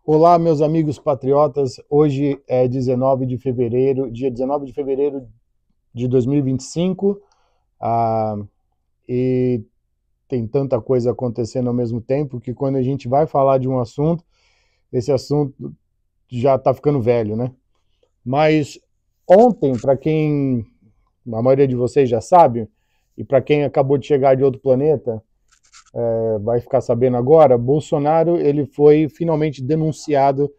Olá, meus amigos patriotas. Hoje é 19 de fevereiro, dia 19 de fevereiro de 2025, e tem tanta coisa acontecendo ao mesmo tempo que quando a gente vai falar de um assunto, esse assunto já está ficando velho, né? Mas ontem, para quem a maioria de vocês já sabe, e para quem acabou de chegar de outro planeta, vai ficar sabendo agora, Bolsonaro ele foi finalmente denunciado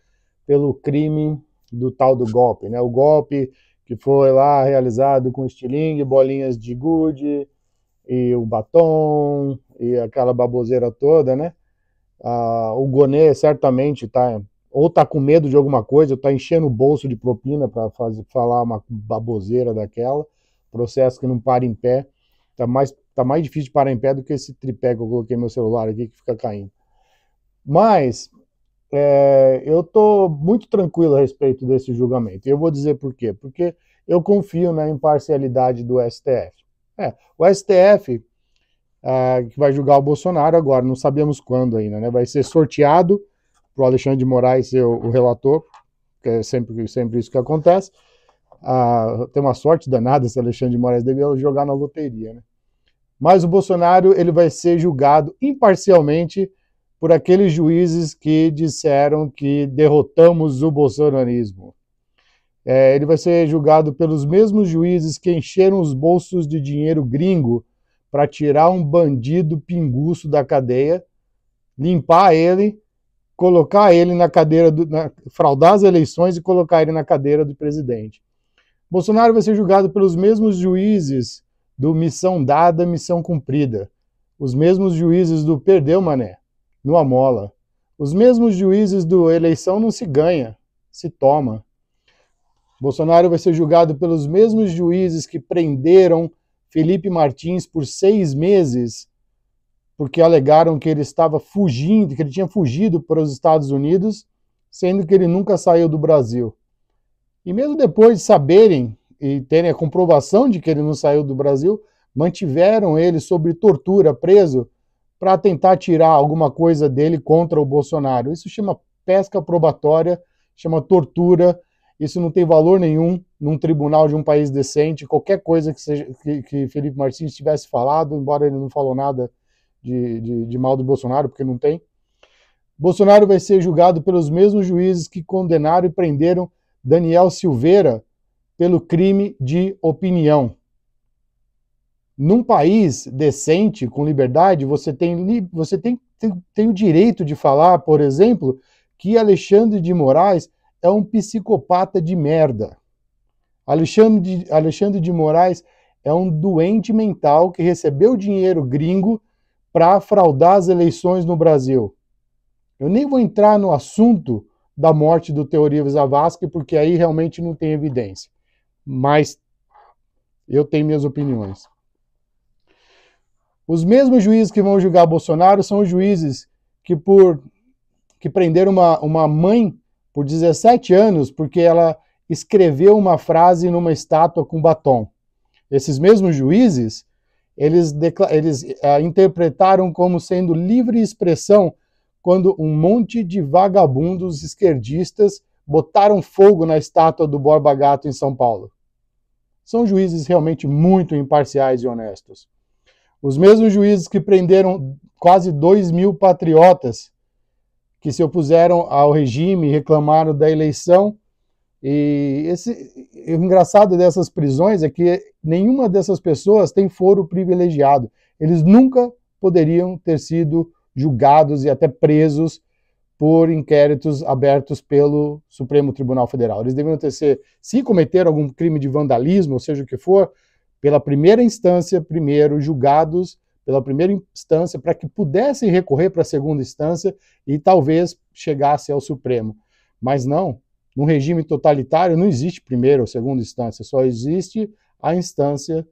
pelo crime do tal do golpe, né? O golpe que foi lá realizado com estilingue, bolinhas de gude e o batom e aquela baboseira toda, né? O Gonê certamente tá ou tá com medo de alguma coisa, ou tá enchendo o bolso de propina para falar uma baboseira daquela, processo que não para em pé, tá mais difícil de parar em pé do que esse tripé que eu coloquei no meu celular aqui que fica caindo. Mas eu estou muito tranquilo a respeito desse julgamento. E eu vou dizer por quê. Porque eu confio na imparcialidade do STF. O STF, que vai julgar o Bolsonaro agora, não sabemos quando ainda, né? Vai ser sorteado para o Alexandre de Moraes ser o relator, que é sempre isso que acontece. Tem uma sorte danada esse Alexandre de Moraes, deve jogar na loteria, né? Mas o Bolsonaro ele vai ser julgado imparcialmente por aqueles juízes que disseram que derrotamos o bolsonarismo. Ele vai ser julgado pelos mesmos juízes que encheram os bolsos de dinheiro gringo para tirar um bandido pinguço da cadeia, limpar ele, colocar ele na cadeira, fraudar as eleições e colocar ele na cadeira do presidente. Bolsonaro vai ser julgado pelos mesmos juízes do missão dada, missão cumprida. Os mesmos juízes do perdeu, mané, não amola. Os mesmos juízes do eleição não se ganha, se toma. Bolsonaro vai ser julgado pelos mesmos juízes que prenderam Felipe Martins por 6 meses, porque alegaram que ele estava fugindo, que ele tinha fugido para os Estados Unidos, sendo que ele nunca saiu do Brasil. E mesmo depois de saberem e terem a comprovação de que ele não saiu do Brasil, mantiveram ele sob tortura, preso, para tentar tirar alguma coisa dele contra o Bolsonaro. Isso chama pesca probatória, chama tortura, isso não tem valor nenhum num tribunal de um país decente. Qualquer coisa que Felipe Martins tivesse falado, embora ele não falou nada de mal do Bolsonaro, porque não tem, Bolsonaro vai ser julgado pelos mesmos juízes que condenaram e prenderam Daniel Silveira pelo crime de opinião. Num país decente, com liberdade, você tem o direito de falar, por exemplo, que Alexandre de Moraes é um psicopata de merda. Alexandre de Moraes é um doente mental que recebeu dinheiro gringo para fraudar as eleições no Brasil. Eu nem vou entrar no assunto da morte do Teori Zavascki, porque aí realmente não tem evidência. Mas eu tenho minhas opiniões. Os mesmos juízes que vão julgar Bolsonaro são os juízes que prenderam uma mãe por 17 anos porque ela escreveu uma frase numa estátua com batom. Esses mesmos juízes, eles interpretaram como sendo livre expressão quando um monte de vagabundos esquerdistas botaram fogo na estátua do Borba Gato em São Paulo. São juízes realmente muito imparciais e honestos. Os mesmos juízes que prenderam quase 2.000 patriotas que se opuseram ao regime, reclamaram da eleição. E o engraçado dessas prisões é que nenhuma dessas pessoas tem foro privilegiado. Eles nunca poderiam ter sido julgados e até presos por inquéritos abertos pelo Supremo Tribunal Federal. Eles deveriam se cometer algum crime de vandalismo, ou seja o que for, pela primeira instância, primeiro julgados pela primeira instância, para que pudessem recorrer para a segunda instância e talvez chegasse ao Supremo. Mas não, num regime totalitário não existe primeira ou segunda instância, só existe a instância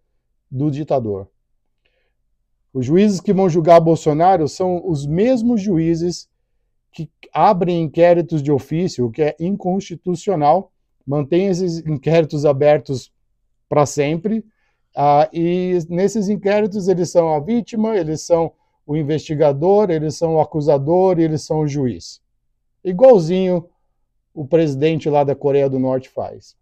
do ditador. Os juízes que vão julgar Bolsonaro são os mesmos juízes que abrem inquéritos de ofício, o que é inconstitucional, mantém esses inquéritos abertos para sempre, e nesses inquéritos eles são a vítima, eles são o investigador, eles são o acusador e eles são o juiz. igualzinho o presidente lá da Coreia do Norte faz.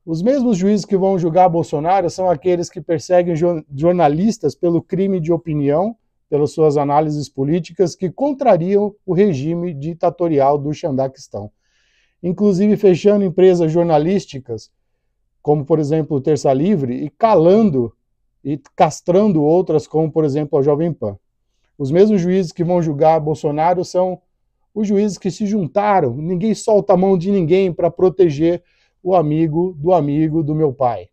Os mesmos juízes que vão julgar Bolsonaro são aqueles que perseguem jornalistas pelo crime de opinião, pelas suas análises políticas que contrariam o regime ditatorial do Xandaquistão. Inclusive fechando empresas jornalísticas, como, por exemplo, o Terça Livre, e calando e castrando outras, como, por exemplo, a Jovem Pan. Os mesmos juízes que vão julgar Bolsonaro são os juízes que se juntaram, ninguém solta a mão de ninguém para proteger o amigo do meu pai.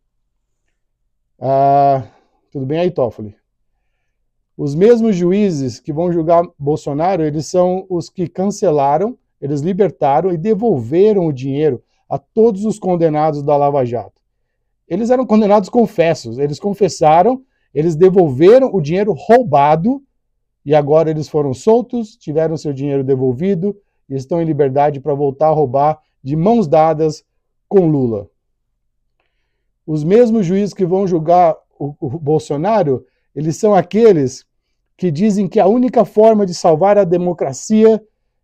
Tudo bem aí, Toffoli? Os mesmos juízes que vão julgar Bolsonaro, eles são os que cancelaram, eles libertaram e devolveram o dinheiro a todos os condenados da Lava Jato. Eles eram condenados confessos, eles confessaram, eles devolveram o dinheiro roubado e agora eles foram soltos, tiveram seu dinheiro devolvido e estão em liberdade para voltar a roubar de mãos dadas com Lula. Os mesmos juízes que vão julgar o Bolsonaro, eles são aqueles que dizem que a única forma de salvar a democracia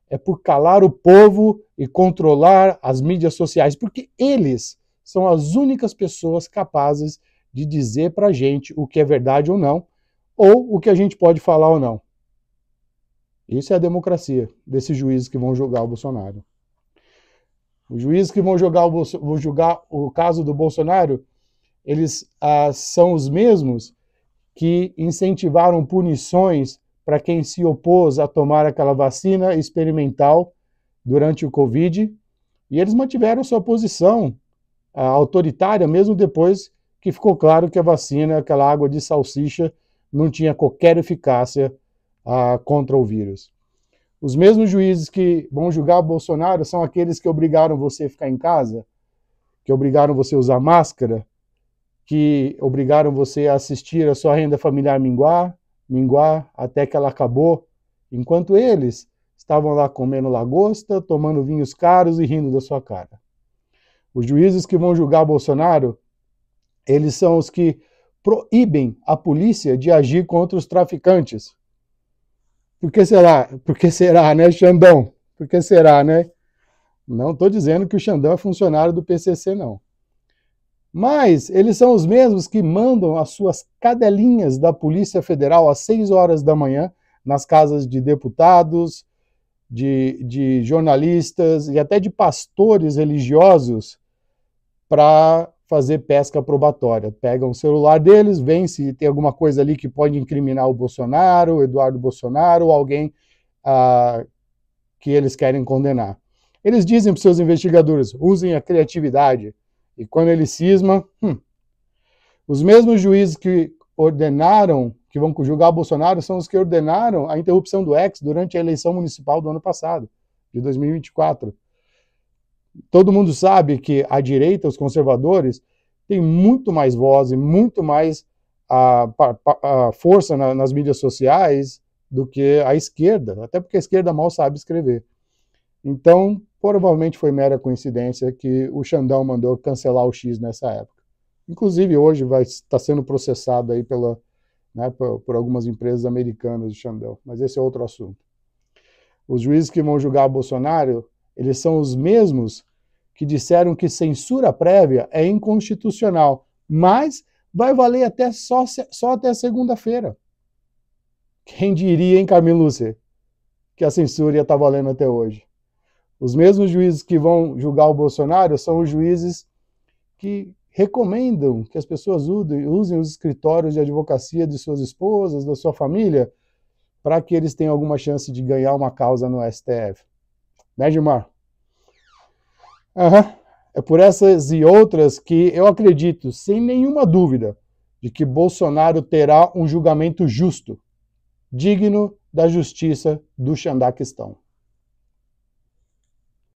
é por calar o povo e controlar as mídias sociais, porque eles são as únicas pessoas capazes de dizer para a gente o que é verdade ou não, ou o que a gente pode falar ou não. Isso é a democracia desses juízes que vão julgar o Bolsonaro. Os juízes que vão julgar o caso do Bolsonaro, eles são os mesmos que incentivaram punições para quem se opôs a tomar aquela vacina experimental durante o Covid, e eles mantiveram sua posição autoritária, mesmo depois que ficou claro que a vacina, aquela água de salsicha, não tinha qualquer eficácia contra o vírus. Os mesmos juízes que vão julgar Bolsonaro são aqueles que obrigaram você a ficar em casa, que obrigaram você a usar máscara, que obrigaram você a assistir a sua renda familiar minguar, até que ela acabou, enquanto eles estavam lá comendo lagosta, tomando vinhos caros e rindo da sua cara. Os juízes que vão julgar Bolsonaro, eles são os que proíbem a polícia de agir contra os traficantes. Por que será, né, Xandão? Por que será, né? Não estou dizendo que o Xandão é funcionário do PCC, não. Mas eles são os mesmos que mandam as suas cadelinhas da Polícia Federal às 6 horas da manhã nas casas de deputados, de jornalistas e até de pastores religiosos para fazer pesca probatória. Pegam o celular deles, veem se tem alguma coisa ali que pode incriminar o Bolsonaro, o Eduardo Bolsonaro, ou alguém que eles querem condenar. Eles dizem para os seus investigadores, usem a criatividade. E quando ele cisma, os mesmos juízes que ordenaram, que vão julgar Bolsonaro, são os que ordenaram a interrupção do X durante a eleição municipal do ano passado, de 2024. Todo mundo sabe que a direita, os conservadores, têm muito mais voz e muito mais força nas mídias sociais do que a esquerda, até porque a esquerda mal sabe escrever. Então, provavelmente foi mera coincidência que o Xandão mandou cancelar o X nessa época. Inclusive, hoje está sendo processado aí por algumas empresas americanas do Xandão, mas esse é outro assunto. Os juízes que vão julgar Bolsonaro, eles são os mesmos que disseram que censura prévia é inconstitucional, mas vai valer só até segunda-feira. Quem diria, hein, Carmelúcia, que a censura ia estar valendo até hoje? Os mesmos juízes que vão julgar o Bolsonaro são os juízes que recomendam que as pessoas usem os escritórios de advocacia de suas esposas, da sua família, para que eles tenham alguma chance de ganhar uma causa no STF. Né, Gilmar? É por essas e outras que eu acredito, sem nenhuma dúvida, de que Bolsonaro terá um julgamento justo, digno da justiça do Xandaquistão.